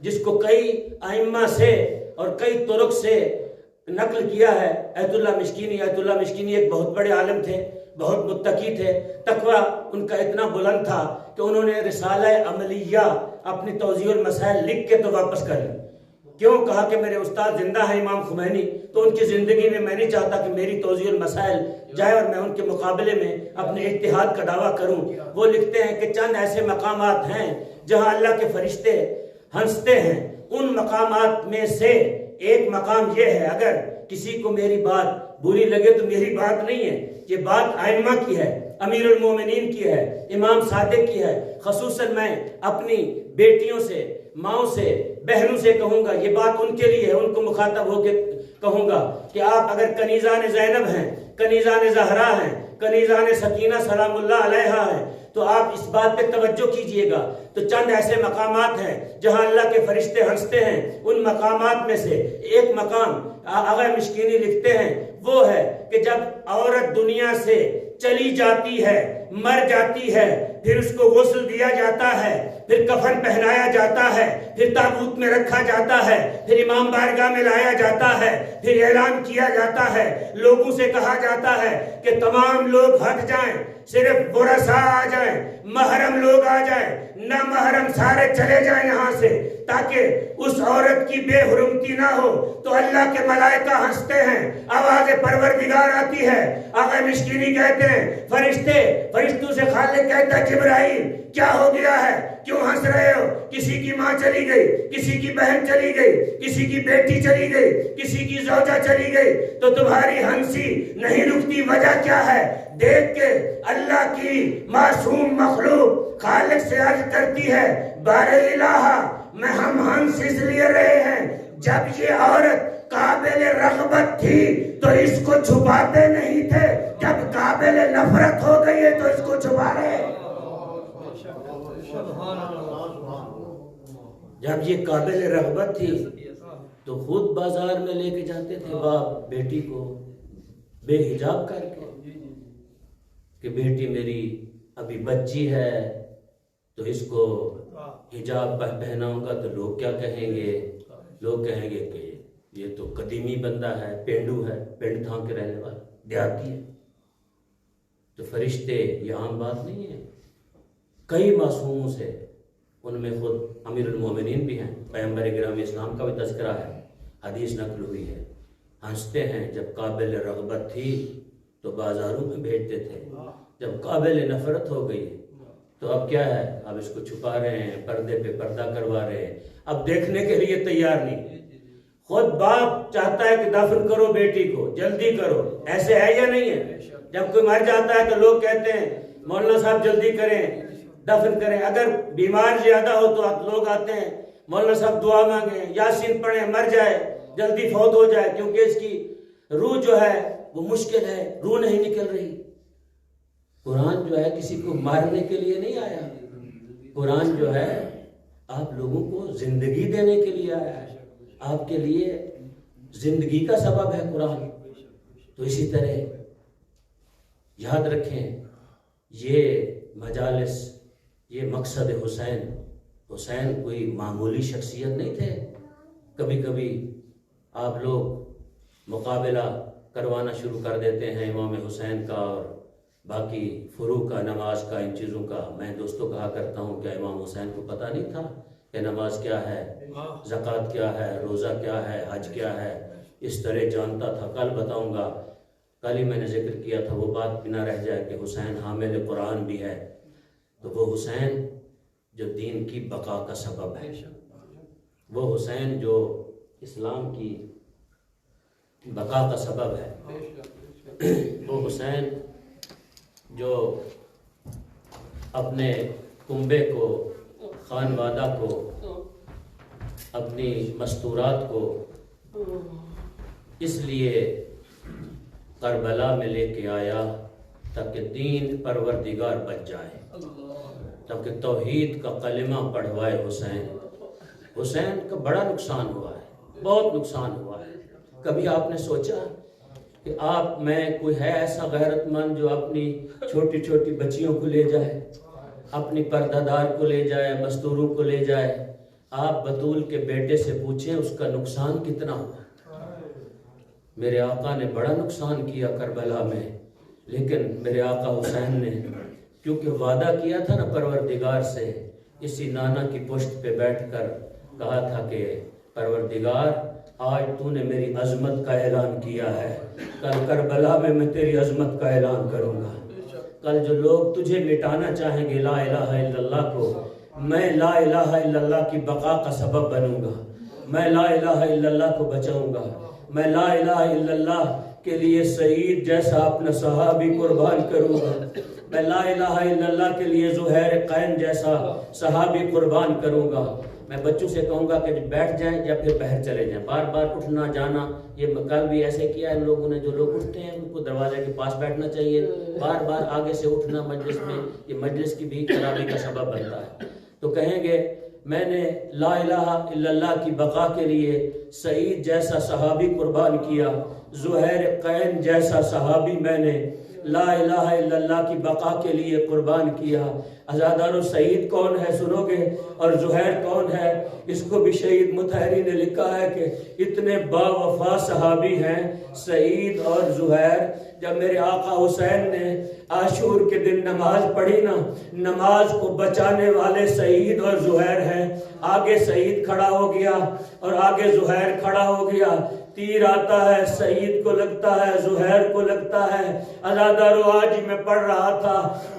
جس کو کئی ائمہ سے اور کئی طرق سے نقل کیا ہے، ایت اللہ مشکینی۔ ایت اللہ مشکینی ایک بہت بڑے عالم تھے، بہت متقی تھے، تقوی ان کا اتنا بلند تھا کہ انہوں نے رسالہ عملیہ اپنی توضیح المسائل لکھ کے تو واپس کر لی۔ کیوں؟ کہا کہ میرے استاد زندہ ہیں امام خمینی، تو ان کی زندگی میں نہیں چاہتا کہ میری توضیح المسائل جائے اور میں ان کے مقابلے میں اپنے اجتہاد کا دعویٰ کروں۔ وہ لکھتے ہیں کہ چند ایسے مقامات ہیں جہاں اللہ کے فرشتے ہنستے ہیں، ان مقامات میں سے ایک مقام یہ ہے، اگر کسی کو میری بات بری لگے تو میری بات نہیں ہے، یہ بات ائمہ کی ہے، امیر المومنین کی ہے، امام صادق کی ہے۔ خصوصاً میں اپنی بیٹیوں سے، ماؤں سے، بہنوں سے کہوں گا، یہ بات ان کے لیے ہے، ان کو مخاطب ہو کے کہوں گا کہ آپ اگر کنیزان زینب ہیں، کنیزان زہرا ہیں، کنیزان سکینہ سلام اللہ علیہا ہیں، تو آپ اس بات پہ توجہ کیجئے گا۔ تو چند ایسے مقامات ہیں جہاں اللہ کے فرشتے ہنستے ہیں، ان مقامات میں سے ایک مقام آغا مشکینی لکھتے ہیں، وہ ہے کہ جب عورت دنیا سے چلی جاتی ہے، مر جاتی ہے، پھر اس کو غسل دیا جاتا ہے، پھر کفن پہنایا جاتا ہے، پھر تابوت میں رکھا جاتا ہے، پھر امام بارگاہ میں لایا جاتا ہے، پھر اعلان کیا جاتا ہے، لوگوں سے کہا جاتا ہے کہ تمام لوگ ہٹ جائیں، صرف ورثاء آ جائیں، محرم لوگ آ جائیں، نہ محرم سارے چلے جائیں یہاں سے، تاکہ اس عورت کی بے حرمتی نہ ہو۔ تو اللہ کے ملائکہ ہنستے ہیں، آواز پروردگار آتی ہے، آقا مشکینی کہتے ہیں فرشتوں سے خالق کہتا ہے جبرائیل کیا ہو گیا ہے، کیوں ہنس رہے ہو؟ کسی کی ماں چلی گئی، کسی کی بہن چلی گئی، کسی کی بیٹی چلی گئی، کسی کی زوجہ چلی گئی، تو تمہاری ہنسی نہیں رکتی، وجہ کیا ہے؟ دیکھ کے اللہ کی معصوم مخلوق خالق سے عرض کرتی ہے بار الہ میں ہم ہنس اس لیے رہے ہیں، جب یہ عورت قابل رغبت تھی تو اس کو چھپاتے نہیں تھے، جب قابل نفرت ہو گئی ہے تو اس کو چھپا رہے ہیں۔ جب یہ قابل رغبت تھی تو خود بازار میں لے کے جاتے تھے باپ بیٹی کو بے حجاب کر کے کہ بیٹی میری ابھی بچی ہے تو اس کو حجاب پہناؤں گا تو لوگ کیا کہیں گے؟ لوگ کہیں گے کہ یہ تو قدیمی بندہ ہے، پینڈو ہے، پینڈ تھام کے رہنے والا دیہاتی ہے۔ تو فرشتے یہ عام بات نہیں ہے، کئی معصوموں سے، ان میں خود امیر المومنین بھی ہیں، پیغمبر گرامی اسلام کا بھی تذکرہ ہے، حدیث نقل ہوئی ہے، ہنستے ہیں جب قابل رغبت تھی تو بازاروں میں بھیجتے تھے، جب قابل نفرت ہو گئی تو اب کیا ہے؟ اب اس کو چھپا رہے ہیں، پردے پہ پردہ کروا رہے ہیں، اب دیکھنے کے لیے تیار نہیں۔ خود باپ چاہتا ہے کہ دفن کرو بیٹی کو، جلدی کرو، ایسے ہے یا نہیں ہے؟ جب کوئی مر جاتا ہے تو لوگ کہتے ہیں مولانا صاحب جلدی کریں، دفن کریں، اگر بیمار زیادہ ہو تو لوگ آتے ہیں مولانا صاحب دعا مانگیں، یاسین پڑھیں، مر جائے، جلدی فوت ہو جائے، کیونکہ اس کی روح جو ہے وہ مشکل ہے، روح نہیں نکل رہی۔ قرآن جو ہے کسی کو مارنے کے لیے نہیں آیا، قرآن جو ہے آپ لوگوں کو زندگی دینے کے لیے آیا ہے، آپ کے لیے زندگی کا سبب ہے قرآن۔ تو اسی طرح یاد رکھیں یہ مجالس، یہ مقصد حسین کوئی معمولی شخصیت نہیں تھے۔ کبھی کبھی آپ لوگ مقابلہ کروانا شروع کر دیتے ہیں امام حسین کا اور باقی فروع کا، نماز کا، ان چیزوں کا۔ میں دوستوں کہا کرتا ہوں کہ امام حسین کو پتہ نہیں تھا کہ نماز کیا ہے، زکوٰۃ کیا ہے، روزہ کیا ہے، حج کیا ہے؟ اس طرح جانتا تھا۔ کل بتاؤں گا، کل ہی میں نے ذکر کیا تھا، وہ بات بھی نہ رہ جائے کہ حسین حامل قرآن بھی ہے۔ تو وہ حسین جو دین کی بقا کا سبب ہے، وہ حسین جو اسلام کی بقا کا سبب ہے، وہ حسین جو اپنے کنبے کو، خانوادہ کو، اپنی مستورات کو اس لیے کربلا میں لے کے آیا تاکہ دین پروردگار بچ جائے، تاکہ توحید کا کلمہ پڑھوائے۔ حسین کا بڑا نقصان ہوا ہے، بہت نقصان ہوا ہے۔ کبھی آپ نے سوچا کہ آپ میں کوئی ہے ایسا غیرت مند جو اپنی چھوٹی چھوٹی بچیوں کو لے جائے، اپنی پردہ دار کو لے جائے، مستوروں کو لے جائے، آپ بطول کے بیٹے سے پوچھیں اس کا نقصان کتنا ہوا. میرے آقا نے بڑا نقصان کیا کربلا میں، لیکن میرے آقا حسین نے کیونکہ وعدہ کیا تھا نا پروردگار سے، اسی نانا کی پشت پہ بیٹھ کر کہا تھا کہ پروردگار آج تو نے میری عظمت کا اعلان کیا ہے، کل کربلا میں تیری عظمت کا اعلان کروں گا. کل جو لوگ تجھے مٹانا چاہیں گے لا الہ الا اللہ کو، میں لا الہ الا اللہ کی بقا کا سبب بنوں گا، میں لا الہ الا اللہ کو بچاؤں گا، میں لا الہ الا اللہ کے لیے سعید جیسا اپنا صحابی قربان کروں گا، میں لا الہ الا اللہ کے لیے زہیر قین جیسا صحابی قربان کروں گا. میں بچوں سے کہوں گا کہ بیٹھ جائیں یا پھر باہر چلے جائیں، بار بار اٹھنا جانا. یہ کل بھی ایسے کیا ان لوگوں نے، جو لوگ اٹھتے ہیں ان کو دروازے کے پاس بیٹھنا چاہیے، بار بار آگے سے اٹھنا مجلس میں، یہ مجلس کی بھی خرابی کا سبب بنتا ہے. تو کہیں گے میں نے لا الہ الا اللہ کی بقا کے لیے سعید جیسا صحابی قربان کیا، زہیر قین جیسا صحابی میں نے لا الہ الا اللہ کی بقا کے لیے قربان کیا. عزادارو سعید کون ہے سنو گے، اور زہیر کون ہے اس کو بھی شہید مطہری نے لکھا ہے کہ اتنے با وفا صحابی ہیں سعید اور زہیر. جب میرے آقا حسین نے عاشور کے دن نماز پڑھی نا، نماز کو بچانے والے سعید اور زہیر ہیں. آگے سعید کھڑا ہو گیا اور آگے زہیر کھڑا ہو گیا. تیر آتا ہے سعید کو لگتا ہے، زہیر کو لگتا ہے. عزادارو آج ہی میں پڑھ رہا تھا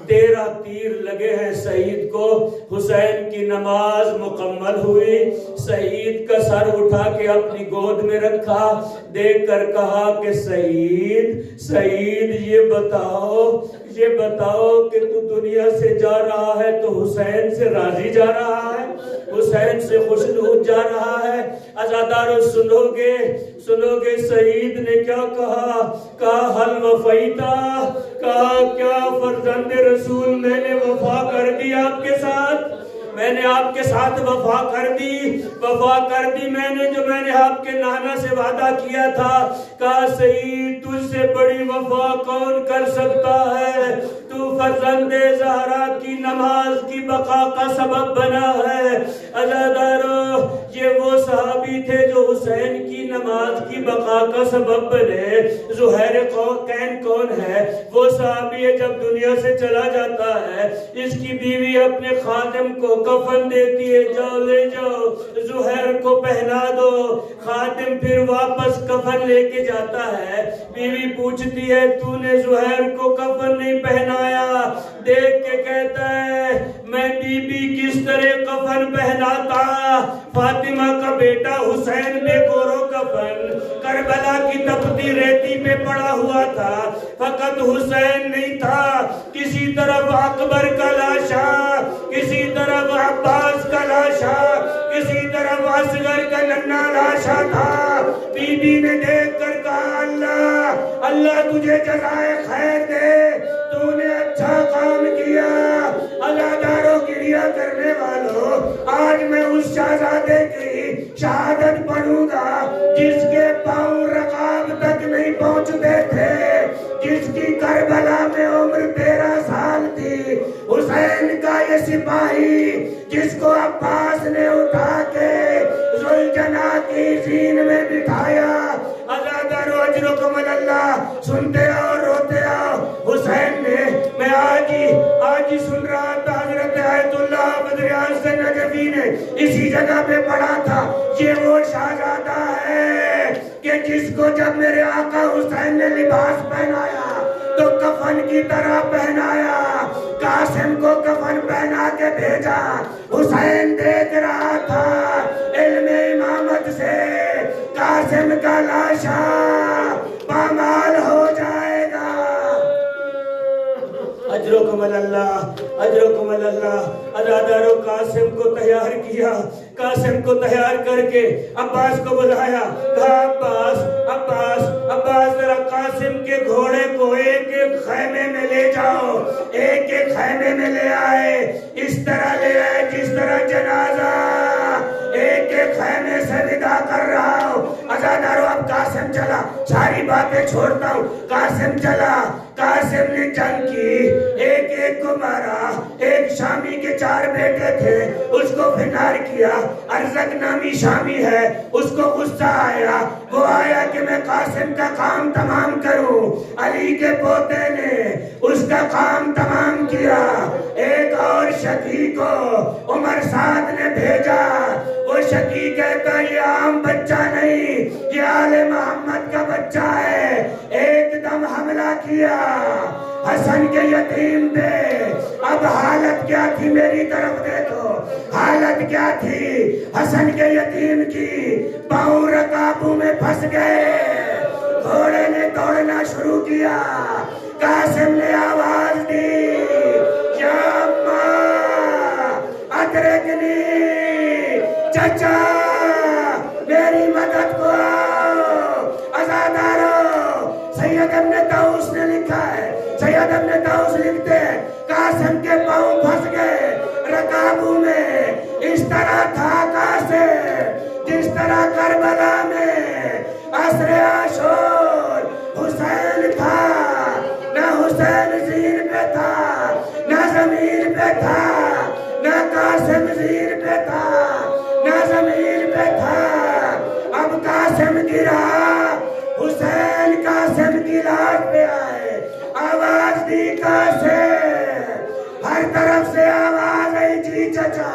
13 تیر لگے ہیں سعید کو. حسین کی نماز مکمل ہوئی، سعید کا سر اٹھا کے اپنی گود میں رکھا، دیکھ کر کہا کہ سعید یہ بتاؤ کہ تو دنیا سے جا رہا ہے تو حسین سے راضی جا رہا ہے، حسین سے خوشنود جا رہا ہے. عزادارو سنو گے سعید نے کیا کہا حل وفیتا، کہا کیا فرزند رسول میں نے وفا کر دی آپ کے ساتھ، میں نے آپ کے ساتھ وفا کر دی میں نے، جو میں نے آپ کے نانا سے وعدہ کیا تھا. کہا سعید تجھ سے بڑی وفا کون کر سکتا ہے، تو فرزند زہرا کی نماز کی بقا کا سبب بنا ہے. عزادارو یہ وہ صحابی تھے جو حسین کی نماز کی بقا کا سبب بنے. زہیر قین کون ہے؟ وہ صحابی ہے جب دنیا سے چلا جاتا ہے اس کی بیوی اپنے خادم کو کفن دیتی ہے، جاؤ لے جاؤ زہیر کو پہنا دو. خادم پھر واپس کفن لے کے جاتا ہے، بیوی پوچھتی ہے تو نے زہیر کو کفن نہیں پہنایا. دیکھ کے کہتا ہے میں بی بی کس طرح کفن پہناتا، فاطمہ کا بیٹا حسین بے گورو کفن کربلا کی تپتی ریتی پہ پڑا ہوا تھا، فقط حسین نہیں تھا، کسی طرف اکبر کا لاشا، کسی طرف عباس کا لاشا، کسی طرف اصغر کا ننھا لاشا تھا. بی بی نے دیکھ کر کہا اللہ تجھے جزائے خیر دے، تو نے اچھا کام کیا. عزادارو گریہ کرنے والوں، آج میں اس شہزادے کی شہادت پڑھوں گا جس کے پاؤں رقاب تک نہیں پہنچتے تھے، جس کی کربلا میں عمر 13 سال تھی. حسین کا یہ سپاہی جس کو عباس نے اٹھا کے ذوالجناح کی زین میں بٹھایا. عزادارو اجرکم اللہ، سنتے آؤ روتے آؤ. حسین نے، میں آج ہی سن رہا تھا، حضرت آیت اللہ بدریان سے نجفی نے اسی جگہ پہ پڑھا تھا. یہ وہ شہزادہ ہے کہ جس کو جب میرے آقا حسین نے لباس پہنایا تو کفن کی طرح پہنایا. قاسم کو کفن پہنا کے بھیجا، حسین دیکھ رہا تھا علم امامت سے قاسم کا لاشا پامال ہو جائے گا. اجرکم اللہ. عزادارو قاسم کو تیار کیا، قاسم کو تیار کر کے عباس کو بلایا، کہا عباس ذرا قاسم کے گھوڑے کو ایک ایک خیمے میں لے جاؤ. ایک ایک خیمے میں لے آئے، اس طرح لے آئے جس طرح جنازہ ایک ایک خیمے سے ودا کر رہا ہوں. عزادارو اب قاسم چلا، ساری باتیں چھوڑتا ہوں. قاسم چلا، قاسم نے جنگ کی، ایک ایک کو مارا، ایک شامی کے 4 بیٹے تھے، اس کو فنار کیا، ارزق نامی شامی ہے، اس کو غصہ آیا، وہ آیا کہ میں قاسم کا کام تمام کروں، علی کے پوتے نے اس کا کام تمام کیا۔ ایک اور شقی کو عمر سعد نے بھیجا، وہ شقی کہتا یہ عام بچہ نہیں، یہ آل محمد کا بچہ ہے، ایک دم حملہ کیا حسن کے یتیم پہ۔ اب حالت کیا تھی میری طرف دیکھو، حالت کیا تھی حسن کے یتیم کی، پاؤں رکابوں میں پھنس گئے، گھوڑے نے دوڑنا شروع کیا، قاسم نے آواز دی یا اماں ادرکنی، چچا میری مدد کو آؤ، عزادارو۔ سید ابن طاؤس نے لکھا ہے، سید ابن طاؤس لکھتے ہیں قاسم کے پاؤں پھنس گئے رکابوں میں، اس طرح تھا قاسم جس طرح کربلا میں عصر عاشور حسین تھا، نہ حسین زین پہ تھا، نہ زمین پہ تھا، نہ قاسم زین پہ تھا، نہ زمین پہ تھا۔ اب قاسم گرا، حسین قاسم کی لاش پہ آئے، آواز دی قاسم، ہر طرف سے آواز آئی جی چچا۔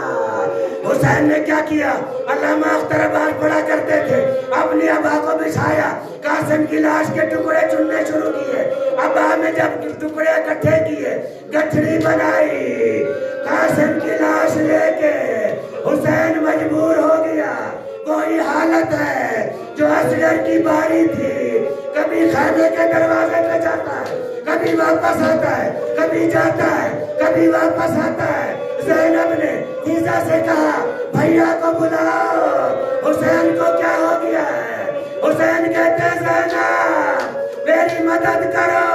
حسین نے کیا کیا؟ علامہ اختر عباس پڑھا کرتے تھے، اپنی ابا کو بچھایا، قاسم کی لاش کے ٹکڑے چننے شروع کیے، ابا نے جب ٹکڑے اکٹھے کیے گٹھڑی بنائی، قاسم کی لاش لے کے حسین مجبور ہو گیا۔ کوئی حالت ہے جو اصغر کی باری تھی، کبھی خیمے کے دروازے پہ جاتا ہے، کبھی واپس آتا ہے، کبھی جاتا ہے، کبھی واپس آتا ہے۔ زینب نے حفصہ سے کہا بھیا کو بلاؤ، حسین کو کیا ہو گیا ہے؟ حسین کہتے ہیں زینب میری مدد کرو،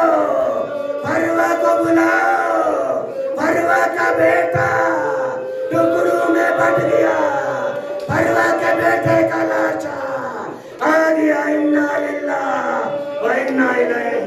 فروہ کو بلاؤ، فروہ کا بیٹا ٹکڑوں میں بٹ گیا، فروہ کے بیٹے کا لاشا آ گیا، انا للہ و انا الیہ